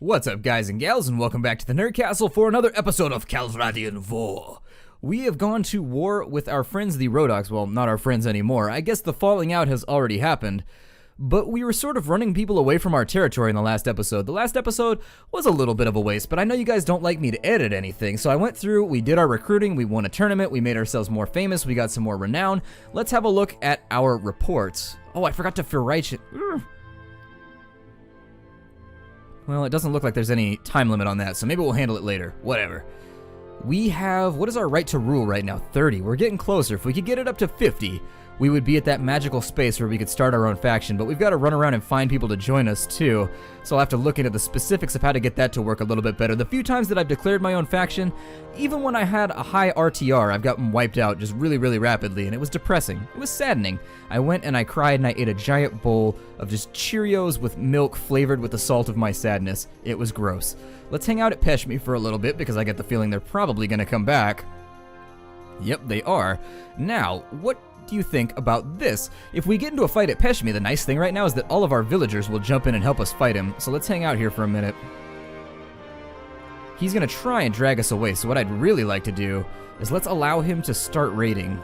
What's up, guys and gals, and welcome back to the Nerd Castle for another episode of Calradian War. We have gone to war with our friends the Rodox. Well, not our friends anymore. I guess the falling out has already happened. But we were sort of running people away from our territory in the last episode. The last episode was a little bit of a waste, but I know you guys don't like me to edit anything, so I went through, we did our recruiting, we won a tournament, we made ourselves more famous, we got some more renown. Let's have a look at our reports. Oh, I forgot to furry. Well, it doesn't look like there's any time limit on that, so maybe we'll handle it later. Whatever. We have, what is our right to rule right now? 30. We're getting closer. If we could get it up to 50, we would be at that magical space where we could start our own faction, but we've got to run around and find people to join us too, so I'll have to look into the specifics of how to get that to work a little bit better. The few times that I've declared my own faction, even when I had a high RTR, I've gotten wiped out just really rapidly, and it was depressing. It was saddening. I went and I cried and I ate a giant bowl of just Cheerios with milk flavored with the salt of my sadness. It was gross. Let's hang out at Peshmi for a little bit because I get the feeling they're probably going to come back. Yep, they are. Now, what do you think about this? If we get into a fight at Peshmi, the nice thing right now is that all of our villagers will jump in and help us fight him, so let's hang out here for a minute. He's gonna try and drag us away, so what I'd really like to do is let's allow him to start raiding.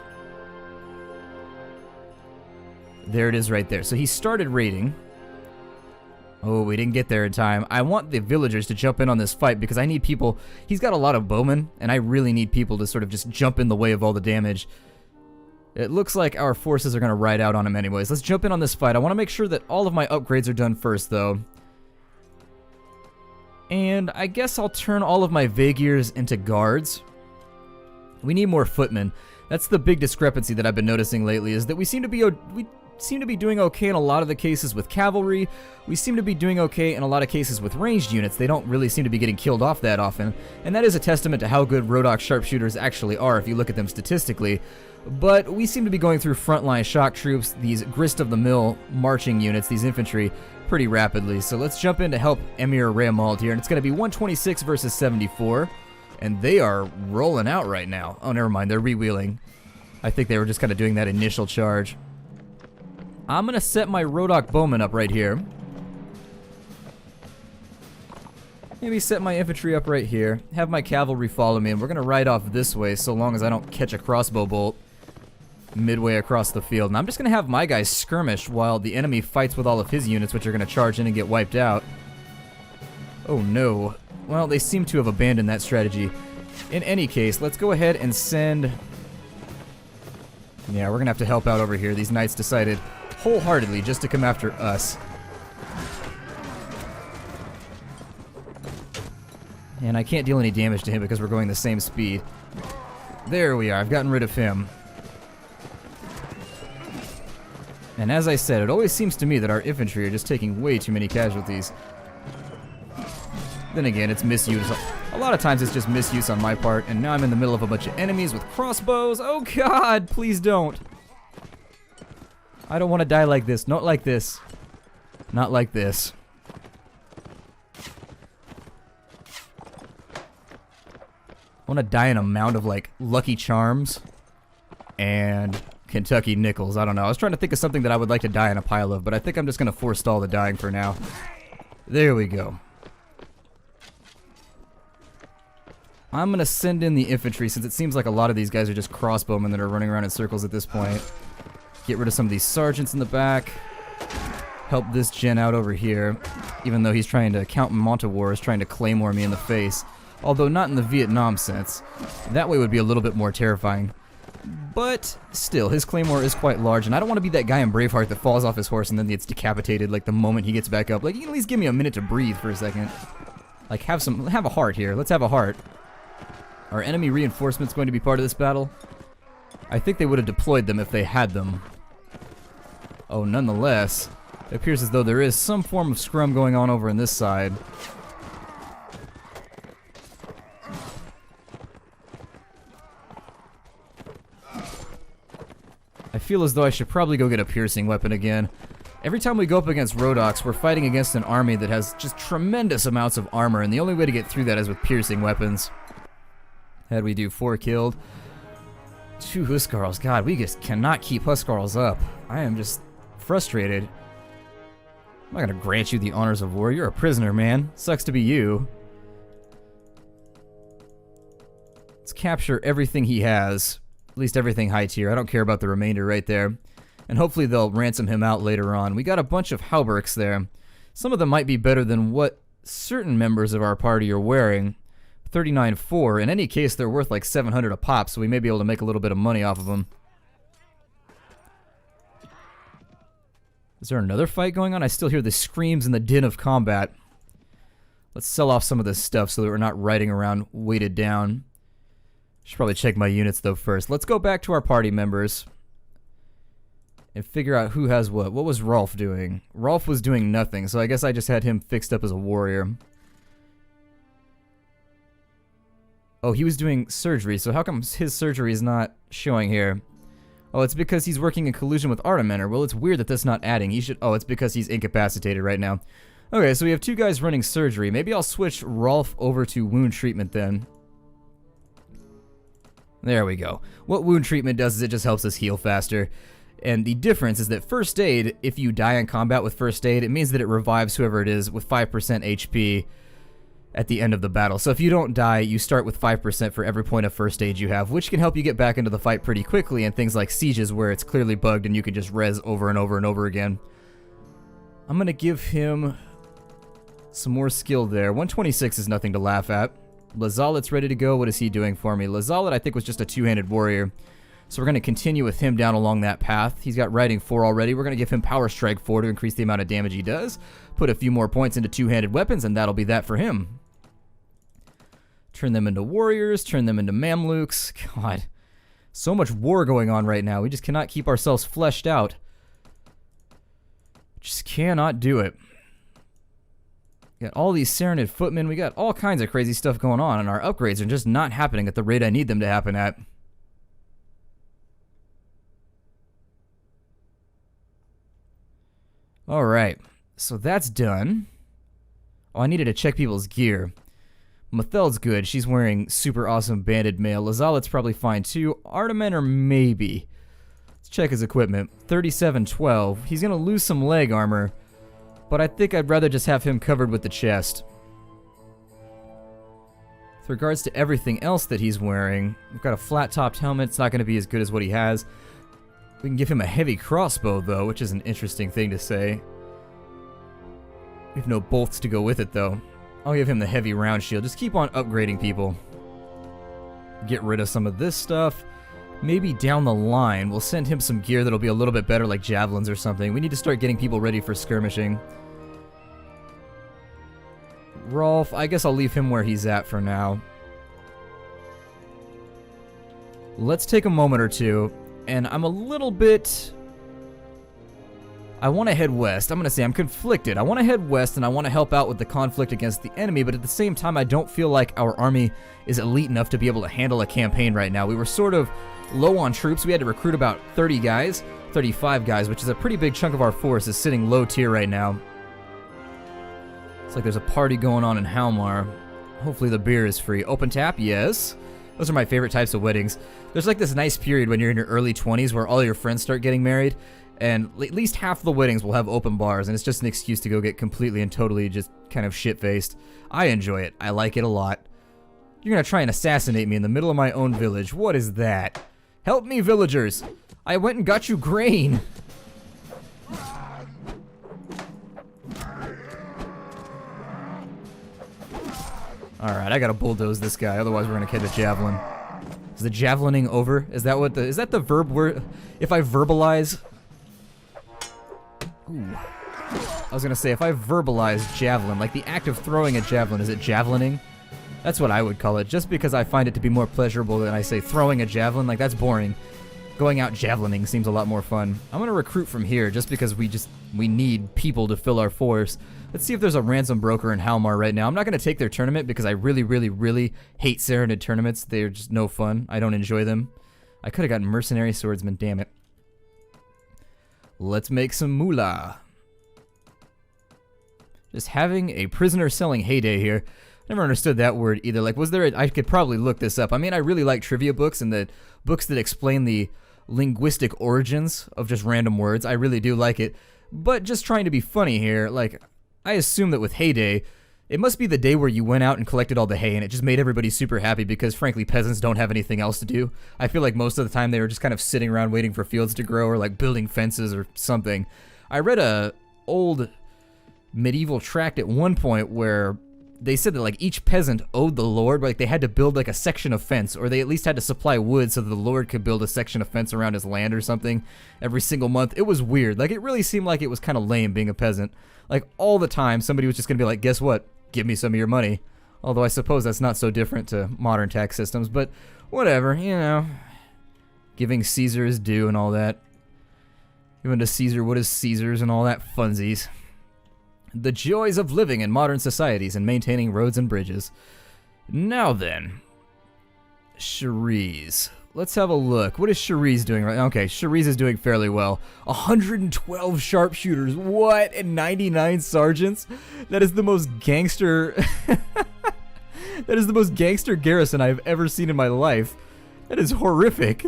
There it is right there. So he started raiding. Oh, we didn't get there in time. I want the villagers to jump in on this fight because I need people. He's got a lot of bowmen, and I really need people to sort of just jump in the way of all the damage. It looks like our forces are going to ride out on him anyways. Let's jump in on this fight. I want to make sure that all of my upgrades are done first, though. And I guess I'll turn all of my Vaegirs into guards. We need more footmen. That's the big discrepancy that I've been noticing lately, is that we seem to be doing okay in a lot of the cases with cavalry. We seem to be doing okay in a lot of cases with ranged units. They don't really seem to be getting killed off that often. And that is a testament to how good Rodox sharpshooters actually are if you look at them statistically. But we seem to be going through frontline shock troops, these grist-of-the-mill marching units, these infantry, pretty rapidly. So let's jump in to help Emir Reamald here. And it's going to be 126 versus 74. And they are rolling out right now. Oh, never mind. They're rewheeling. I think they were just kind of doing that initial charge. I'm going to set my Rodok bowman up right here. Maybe set my infantry up right here. Have my cavalry follow me, and we're going to ride off this way so long as I don't catch a crossbow bolt midway across the field. And I'm just going to have my guys skirmish while the enemy fights with all of his units, which are going to charge in and get wiped out. Oh no. Well, they seem to have abandoned that strategy. In any case, let's go ahead and send... Yeah, we're going to have to help out over here. These knights decided wholeheartedly just to come after us. And I can't deal any damage to him because we're going the same speed. There we are. I've gotten rid of him. And as I said, it always seems to me that our infantry are just taking way too many casualties. Then again, it's misuse. A lot of times it's just misuse on my part, and now I'm in the middle of a bunch of enemies with crossbows. Oh god, please don't. I don't want to die like this. Not like this. Not like this. I want to die in a mound of, like, Lucky Charms and Kentucky Nickels. I don't know. I was trying to think of something that I would like to die in a pile of, but I think I'm just going to forestall the dying for now. There we go. I'm going to send in the infantry, since it seems like a lot of these guys are just crossbowmen that are running around in circles at this point. Get rid of some of these sergeants in the back. Help this gen out over here, even though he's trying to, Count Montewar is trying to claymore me in the face. Although not in the Vietnam sense. That way would be a little bit more terrifying. But still, his claymore is quite large, and I don't want to be that guy in Braveheart that falls off his horse and then gets decapitated like the moment he gets back up. Like, you can at least give me a minute to breathe for a second. Like, have a heart here. Let's have a heart. Are enemy reinforcements going to be part of this battle? I think they would have deployed them if they had them. Oh, nonetheless, it appears as though there is some form of scrum going on over on this side. I feel as though I should probably go get a piercing weapon again. Every time we go up against Rodox, we're fighting against an army that has just tremendous amounts of armor, and the only way to get through that is with piercing weapons. How'd we do? 4 killed. 2 Huskarls. God, we just cannot keep Huskarls up. I am just frustrated. I'm not gonna grant you the honors of war. You're a prisoner, man. Sucks to be you. Let's capture everything he has. At least everything high tier. I don't care about the remainder right there. And hopefully they'll ransom him out later on. We got a bunch of hauberks there. Some of them might be better than what certain members of our party are wearing. 39.4. In any case, they're worth like 700 a pop, so we may be able to make a little bit of money off of them. Is there another fight going on? I still hear the screams and the din of combat. Let's sell off some of this stuff so that we're not riding around weighted down. Should probably check my units though first. Let's go back to our party members and figure out who has what. What was Rolf doing? Rolf was doing nothing, so I guess I just had him fixed up as a warrior. Oh, he was doing surgery, so how come his surgery is not showing here? Oh, it's because he's working in collusion with Artimener. Well, it's weird that that's not adding. He should... Oh, it's because he's incapacitated right now. Okay, so we have two guys running surgery. Maybe I'll switch Rolf over to wound treatment then. There we go. What wound treatment does is it just helps us heal faster. And the difference is that first aid, if you die in combat with first aid, it means that it revives whoever it is with 5% HP at the end of the battle. So if you don't die, you start with 5% for every point of first aid you have, which can help you get back into the fight pretty quickly in things like sieges where it's clearly bugged and you can just res over and over and over again. I'm going to give him some more skill there. 126 is nothing to laugh at. Lazalet's ready to go. What is he doing for me? Lazalet, I think, was just a two-handed warrior. So we're going to continue with him down along that path. He's got Riding 4 already. We're going to give him Power Strike 4 to increase the amount of damage he does. Put a few more points into two-handed weapons, and that'll be that for him. Turn them into warriors. Turn them into Mamluks. God. So much war going on right now. We just cannot keep ourselves fleshed out. Just cannot do it. We got all these Serenid footmen. We got all kinds of crazy stuff going on, and our upgrades are just not happening at the rate I need them to happen at. Alright, so that's done. Oh, I needed to check people's gear. Mathel's good. She's wearing super awesome banded mail. Lazalet's probably fine too. Artimener maybe. Let's check his equipment. 3712. He's going to lose some leg armor, but I think I'd rather just have him covered with the chest. With regards to everything else that he's wearing, we've got a flat-topped helmet. It's not going to be as good as what he has. We can give him a heavy crossbow, though, which is an interesting thing to say. We have no bolts to go with it, though. I'll give him the heavy round shield. Just keep on upgrading people. Get rid of some of this stuff. Maybe down the line, we'll send him some gear that'll be a little bit better, like javelins or something. We need to start getting people ready for skirmishing. Rolf, I guess I'll leave him where he's at for now. Let's take a moment or two, and I'm a little bit... I want to head west. I'm going to say I'm conflicted. I want to head west, and I want to help out with the conflict against the enemy, but at the same time, I don't feel like our army is elite enough to be able to handle a campaign right now. We were sort of low on troops. We had to recruit about 30 guys, 35 guys, which is a pretty big chunk of our force is sitting low tier right now. It's like there's a party going on in Halmar. Hopefully the beer is free. Open tap? Yes. Those are my favorite types of weddings. There's like this nice period when you're in your early 20s where all your friends start getting married, and at least half of the weddings will have open bars, and it's just an excuse to go get completely and totally just kind of shit-faced. I enjoy it. I like it a lot. You're gonna try and assassinate me in the middle of my own village. What is that? Help me, villagers! I went and got you grain! Alright, I gotta bulldoze this guy, otherwise we're gonna catch a javelin. Is the javelining over? Is that what the... Is that the verb word? If I verbalize... Ooh. I was gonna say, if I verbalize javelin, like the act of throwing a javelin, is it javelining? That's what I would call it, just because I find it to be more pleasurable than I say throwing a javelin. Like, that's boring. Going out javelining seems a lot more fun. I'm gonna recruit from here, just because we need people to fill our force. Let's see if there's a ransom broker in Halmar right now. I'm not gonna take their tournament, because I really, really, really hate Serenid tournaments. They're just no fun. I don't enjoy them. I could've gotten mercenary swordsman, damn it. Let's make some moolah. Just having a prisoner selling heyday here. Never understood that word either. Like, was there I could probably look this up. I mean, I really like trivia books and the books that explain the linguistic origins of just random words. I really do like it. But just trying to be funny here, like, I assume that with Hay Day, it must be the day where you went out and collected all the hay, and it just made everybody super happy because, frankly, peasants don't have anything else to do. I feel like most of the time they were just kind of sitting around waiting for fields to grow or, like, building fences or something. I read a old medieval tract at one point where they said that, like, each peasant owed the lord, like, they had to build, like, a section of fence, or they at least had to supply wood so that the lord could build a section of fence around his land or something every single month. It was weird. Like, it really seemed like it was kind of lame being a peasant. Like, all the time, somebody was just gonna be like, guess what? Give me some of your money. Although I suppose that's not so different to modern tax systems, but whatever, you know. Giving Caesar his due and all that. Giving to Caesar what is Caesar's and all that funsies. The joys of living in modern societies and maintaining roads and bridges. Now then, Cherise. Let's have a look. What is Cherise doing right now? Okay, Cherise is doing fairly well. 112 sharpshooters. What? And 99 sergeants? That is the most gangster... that is the most gangster garrison I've ever seen in my life. That is horrific.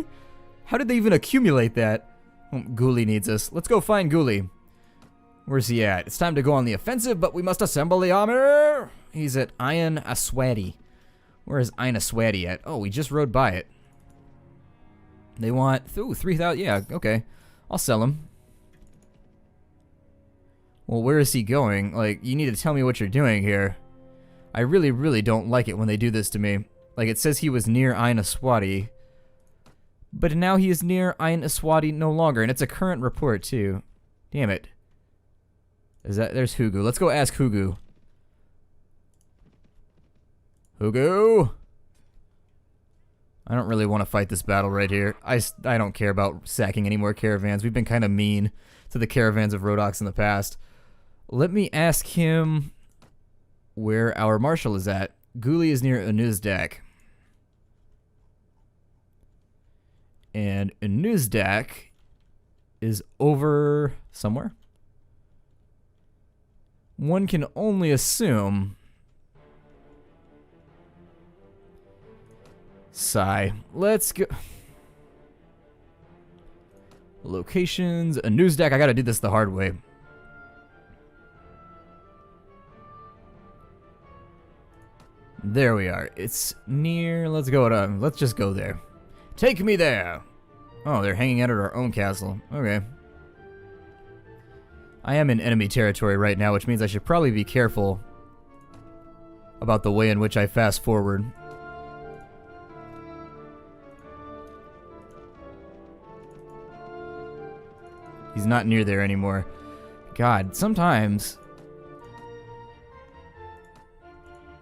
How did they even accumulate that? Oh, Ghoulie needs us. Let's go find Ghoulie. Where's he at? It's time to go on the offensive, but we must assemble the army. He's at Ain Aswadi. Where is Ain Aswadi at? Oh, we just rode by it. They want, ooh, 3,000, yeah, okay. I'll sell him. Well, where is he going? Like, you need to tell me what you're doing here. I really, really don't like it when they do this to me. Like, it says he was near Ain Aswadi. But now he is near Ain Aswadi no longer, and it's a current report, too. Damn it. Is that, there's Hugu. Let's go ask Hugu. Hugu? I don't really want to fight this battle right here. I don't care about sacking any more caravans. We've been kind of mean to the caravans of Rhodoks in the past. Let me ask him where our marshal is at. Ghoulie is near Unuzdak. And Unuzdak is over somewhere. One can only assume... Sigh. Let's go. Locations. A news deck. I gotta do this the hard way. There we are. It's near. Let's go to. Let's just go there. Take me there. Oh, they're hanging out at our own castle. Okay. I am in enemy territory right now, which means I should probably be careful about the way in which I fast forward. He's not near there anymore. God, sometimes...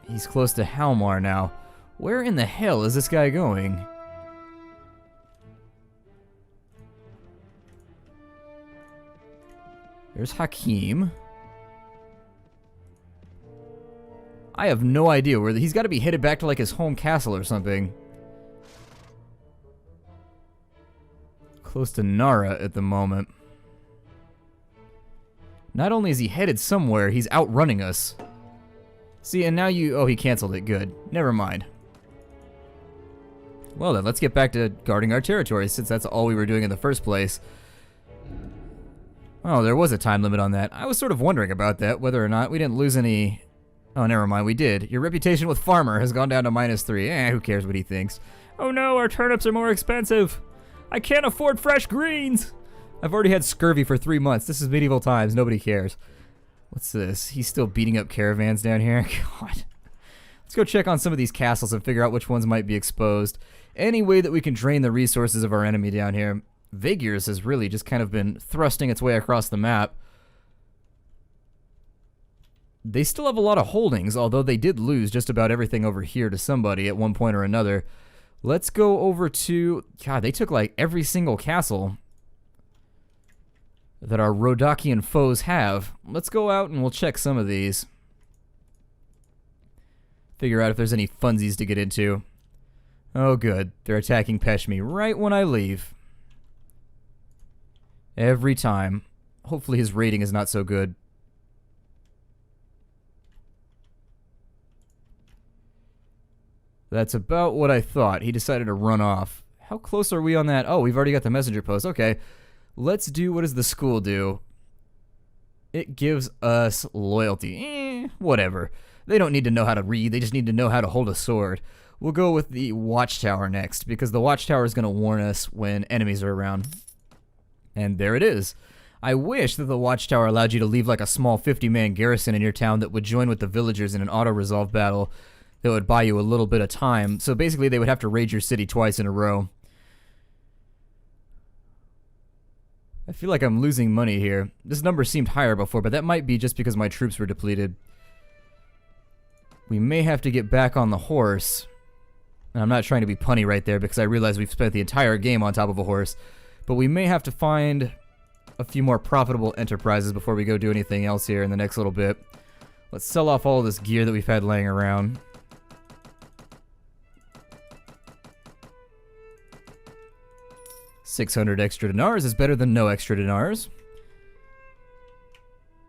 He's close to Halmar now. Where in the hell is this guy going? There's Hakim. I have no idea where... He's got to be headed back to, like, his home castle or something. Close to Nara at the moment. Not only is he headed somewhere, he's outrunning us. See, and now you... Oh, he canceled it. Good. Never mind. Well then, let's get back to guarding our territory, since that's all we were doing in the first place. Oh, there was a time limit on that. I was sort of wondering about that, whether or not we didn't lose any... Oh, never mind, we did. Your reputation with Farmer has gone down to -3. Who cares what he thinks? Oh no, our turnips are more expensive. I can't afford fresh greens. I've already had scurvy for 3 months. This is medieval times. Nobody cares. What's this? He's still beating up caravans down here? God. Let's go check on some of these castles and figure out which ones might be exposed. Any way that we can drain the resources of our enemy down here. Vagirs has really just kind of been thrusting its way across the map. They still have a lot of holdings, although they did lose just about everything over here to somebody at one point or another. Let's go over to... God, they took like every single castle that our Rhodokian foes have. Let's go out and we'll check some of these. Figure out if there's any funsies to get into. Oh good, they're attacking Peshmi right when I leave. Every time. Hopefully his rating is not so good. That's about what I thought. He decided to run off. How close are we on that? Oh, we've already got the messenger post. Okay. Let's do, what does the school do? It gives us loyalty. Whatever. They don't need to know how to read, they just need to know how to hold a sword. We'll go with the Watchtower next, because the Watchtower is going to warn us when enemies are around. And there it is. I wish that the Watchtower allowed you to leave like a small 50-man garrison in your town that would join with the villagers in an auto-resolve battle that would buy you a little bit of time. So basically they would have to raid your city twice in a row. I feel like I'm losing money here. This number seemed higher before, but that might be just because my troops were depleted. We may have to get back on the horse. And I'm not trying to be punny right there because I realize we've spent the entire game on top of a horse. But we may have to find a few more profitable enterprises before we go do anything else here in the next little bit. Let's sell off all of this gear that we've had laying around. $600 extra dinars is better than no extra dinars.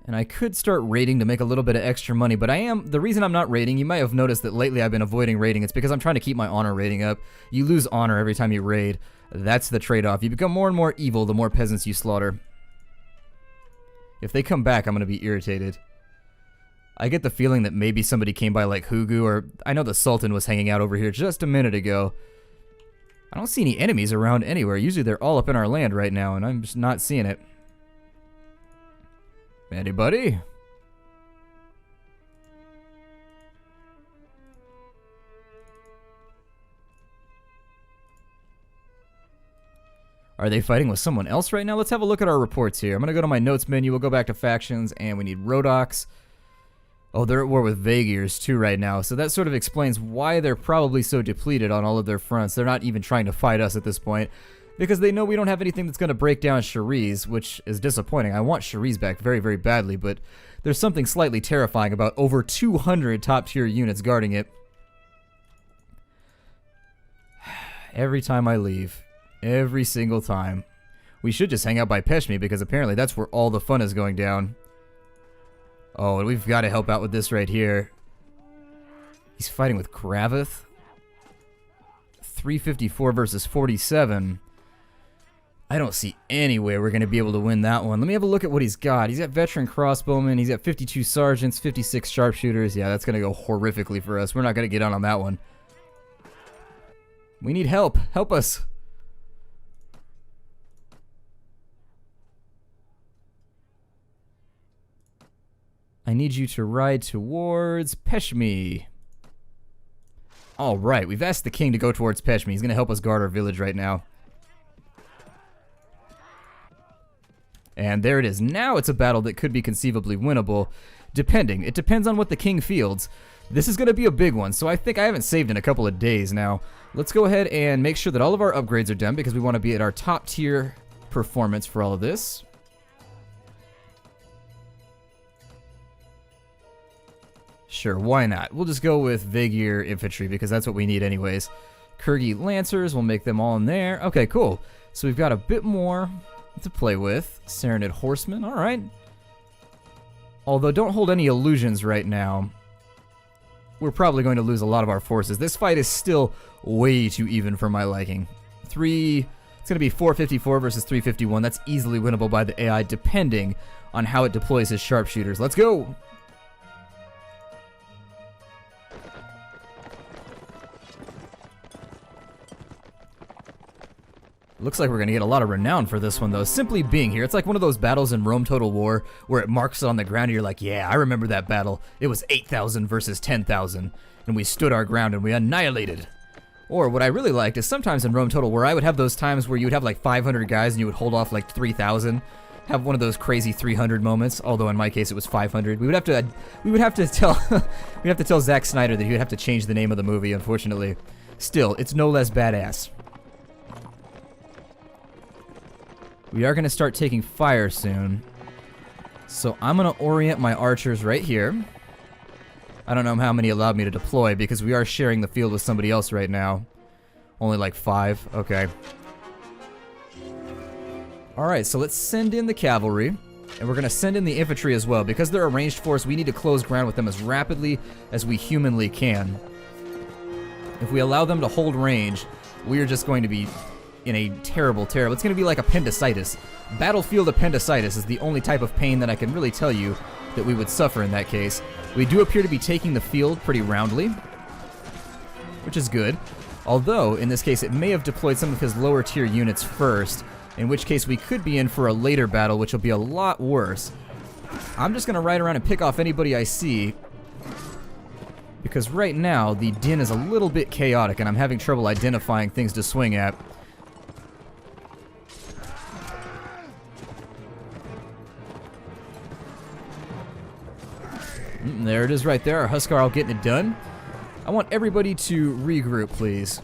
And I could start raiding to make a little bit of extra money, but the reason I'm not raiding, you might have noticed that lately I've been avoiding raiding. It's because I'm trying to keep my honor rating up. You lose honor every time you raid. That's the trade-off. You become more and more evil the more peasants you slaughter. If they come back, I'm going to be irritated. I get the feeling that maybe somebody came by like Hugu, or I know the Sultan was hanging out over here just a minute ago. I don't see any enemies around anywhere. Usually they're all up in our land right now, and I'm just not seeing it. Anybody? Are they fighting with someone else right now? Let's have a look at our reports here. I'm going to go to my notes menu. We'll go back to factions, and we need Rodox. Oh, they're at war with Vagirs too right now, so that sort of explains why they're probably so depleted on all of their fronts. They're not even trying to fight us at this point, because they know we don't have anything that's going to break down Cherise, which is disappointing. I want Cherise back very, very badly, but there's something slightly terrifying about over 200 top-tier units guarding it. Every time I leave. Every single time. We should just hang out by Peshmi, because apparently that's where all the fun is going down. Oh, and we've got to help out with this right here. He's fighting with Kravith. 354 versus 47. I don't see any way we're going to be able to win that one. Let me have a look at what he's got. He's got veteran crossbowmen. He's got 52 sergeants, 56 sharpshooters. Yeah, that's going to go horrifically for us. We're not going to get on that one. We need help. Help us. I need you to ride towards Peshmi. Alright, we've asked the king to go towards Peshmi. He's going to help us guard our village right now. And there it is. Now it's a battle that could be conceivably winnable, depending. It depends on what the king fields. This is going to be a big one, so I think I haven't saved in a couple of days now. Let's go ahead and make sure that all of our upgrades are done, because we want to be at our top tier performance for all of this. Sure, why not? We'll just go with Vagir Infantry, because that's what we need anyways. Kurgi Lancers, we'll make them all in there. Okay, cool. So we've got a bit more to play with. Serenade Horsemen, alright. Although, don't hold any illusions right now. We're probably going to lose a lot of our forces. This fight is still way too even for my liking. It's going to be 454 versus 351. That's easily winnable by the AI, depending on how it deploys his sharpshooters. Let's go! Looks like we're going to get a lot of renown for this one, though. Simply being here, it's like one of those battles in Rome Total War where it marks it on the ground and you're like, yeah, I remember that battle. It was 8,000 versus 10,000, and we stood our ground and we annihilated. Or what I really liked is sometimes in Rome Total War, I would have those times where you would have like 500 guys and you would hold off like 3,000. Have one of those crazy 300 moments, although in my case it was 500. We would have to tell Zack Snyder that he would have to change the name of the movie, unfortunately. Still, it's no less badass. We are going to start taking fire soon. So I'm going to orient my archers right here. I don't know how many allowed me to deploy because we are sharing the field with somebody else right now. Only like 5. Okay. Alright, so let's send in the cavalry. And we're going to send in the infantry as well. Because they're a ranged force, we need to close ground with them as rapidly as we humanly can. If we allow them to hold range, we are just going to be in a terrible, terrible... It's going to be like appendicitis. Battlefield appendicitis is the only type of pain that I can really tell you that we would suffer in that case. We do appear to be taking the field pretty roundly, which is good. Although, in this case, it may have deployed some of his lower tier units first, in which case we could be in for a later battle, which will be a lot worse. I'm just going to ride around and pick off anybody I see, because right now the din is a little bit chaotic and I'm having trouble identifying things to swing at. There it is right there, our Huskarl getting it done. I want everybody to regroup, please.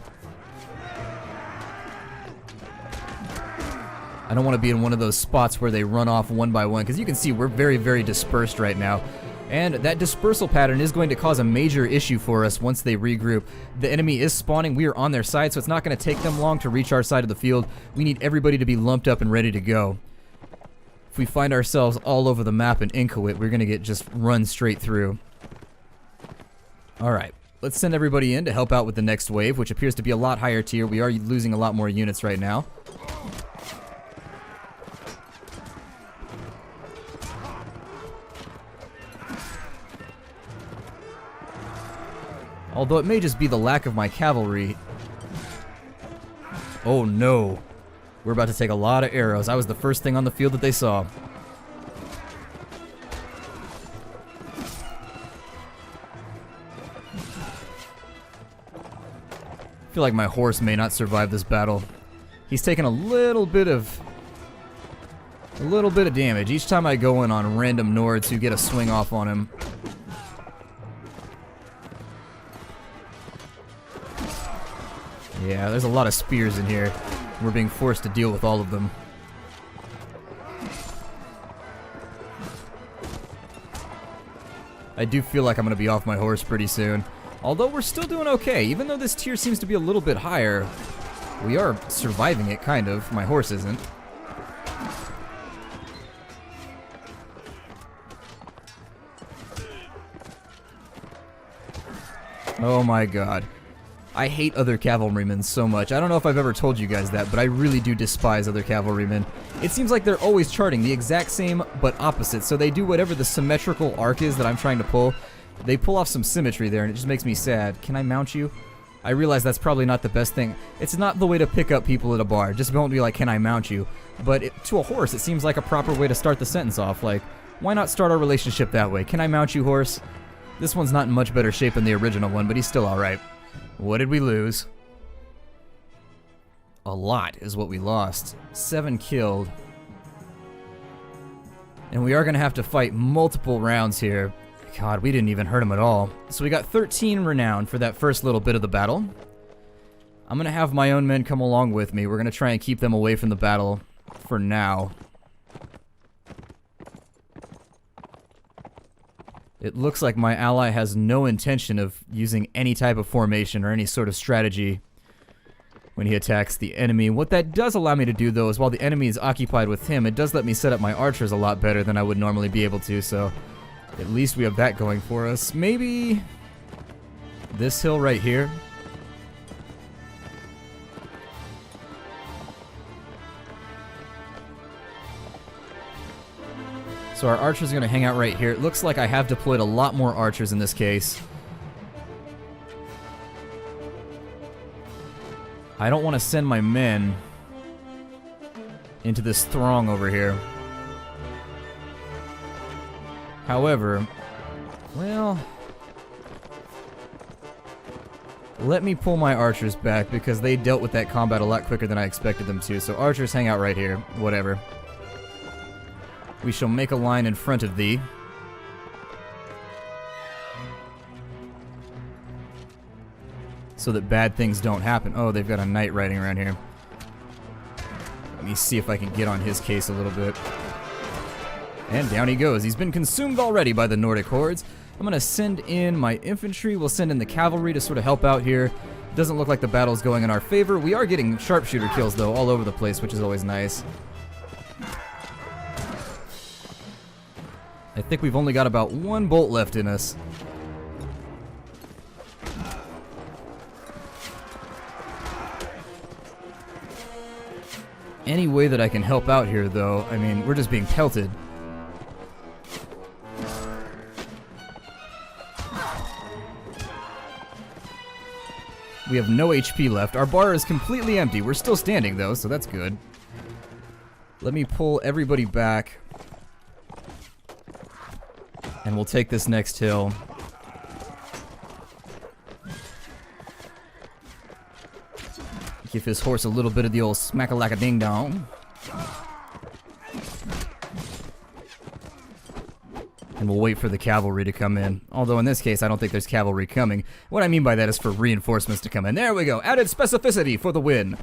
I don't want to be in one of those spots where they run off one by one, because you can see we're very, very dispersed right now. And that dispersal pattern is going to cause a major issue for us once they regroup. The enemy is spawning, we are on their side, so it's not going to take them long to reach our side of the field. We need everybody to be lumped up and ready to go. If we find ourselves all over the map in Incoit, we're going to get just run straight through. Alright, let's send everybody in to help out with the next wave, which appears to be a lot higher tier. We are losing a lot more units right now. Although it may just be the lack of my cavalry. Oh no. We're about to take a lot of arrows. I was the first thing on the field that they saw. I feel like my horse may not survive this battle. He's taking a little bit of damage each time I go in on random Nords who get a swing off on him. Yeah, there's a lot of spears in here. We're being forced to deal with all of them. I do feel like I'm going to be off my horse pretty soon. Although we're still doing okay. Even though this tier seems to be a little bit higher, we are surviving it, kind of. My horse isn't. Oh my god. I hate other cavalrymen so much. I don't know if I've ever told you guys that, but I really do despise other cavalrymen. It seems like they're always charting the exact same, but opposite. So they do whatever the symmetrical arc is that I'm trying to pull. They pull off some symmetry there, and it just makes me sad. Can I mount you? I realize that's probably not the best thing. It's not the way to pick up people at a bar. Just don't be like, can I mount you? But to a horse, it seems like a proper way to start the sentence off. Like, why not start our relationship that way? Can I mount you, horse? This one's not in much better shape than the original one, but he's still alright. What did we lose? A lot is what we lost. 7 killed. And we are going to have to fight multiple rounds here. God, we didn't even hurt him at all. So we got 13 renown for that first little bit of the battle. I'm going to have my own men come along with me. We're going to try and keep them away from the battle for now. It looks like my ally has no intention of using any type of formation or any sort of strategy when he attacks the enemy. What that does allow me to do, though, is while the enemy is occupied with him, it does let me set up my archers a lot better than I would normally be able to, so at least we have that going for us. Maybe this hill right here. So our archers are going to hang out right here. It looks like I have deployed a lot more archers in this case. I don't want to send my men into this throng over here. However, well, let me pull my archers back because they dealt with that combat a lot quicker than I expected them to. So archers, hang out right here. Whatever. We shall make a line in front of thee. So that bad things don't happen. Oh, they've got a knight riding around here. Let me see if I can get on his case a little bit. And down he goes. He's been consumed already by the Nordic hordes. I'm going to send in my infantry. We'll send in the cavalry to sort of help out here. Doesn't look like the battle's going in our favor. We are getting sharpshooter kills, though, all over the place, which is always nice. I think we've only got about 1 bolt left in us. any way that I can help out here, though. I mean, we're just being pelted. We have no HP left. Our bar is completely empty. We're still standing, though, so that's good. Let me pull everybody back. And we'll take this next hill. Give his horse a little bit of the old smack-a-lack-a-ding-dong. And we'll wait for the cavalry to come in. Although in this case, I don't think there's cavalry coming. What I mean by that is for reinforcements to come in. There we go. Added specificity for the win.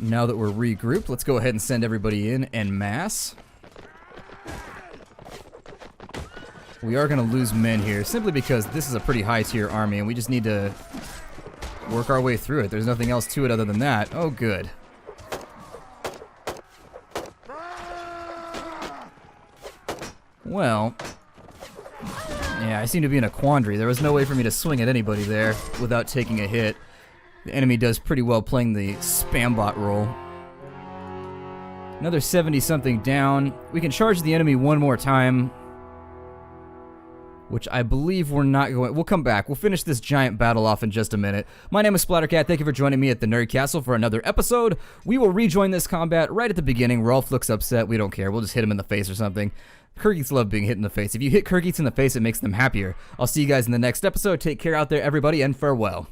Now that we're regrouped, let's go ahead and send everybody in en masse. We are going to lose men here, simply because this is a pretty high-tier army, and we just need to work our way through it. There's nothing else to it other than that. Oh, good. Well, yeah, I seem to be in a quandary. There was no way for me to swing at anybody there without taking a hit. The enemy does pretty well playing the spam bot role. Another 70-something down. We can charge the enemy one more time, which I believe we're not going... We'll come back. We'll finish this giant battle off in just a minute. My name is Splattercat. Thank you for joining me at the Nerd Castle for another episode. We will rejoin this combat right at the beginning. Rolf looks upset. We don't care. We'll just hit him in the face or something. Kurgits love being hit in the face. If you hit Kurgits in the face, it makes them happier. I'll see you guys in the next episode. Take care out there, everybody, and farewell.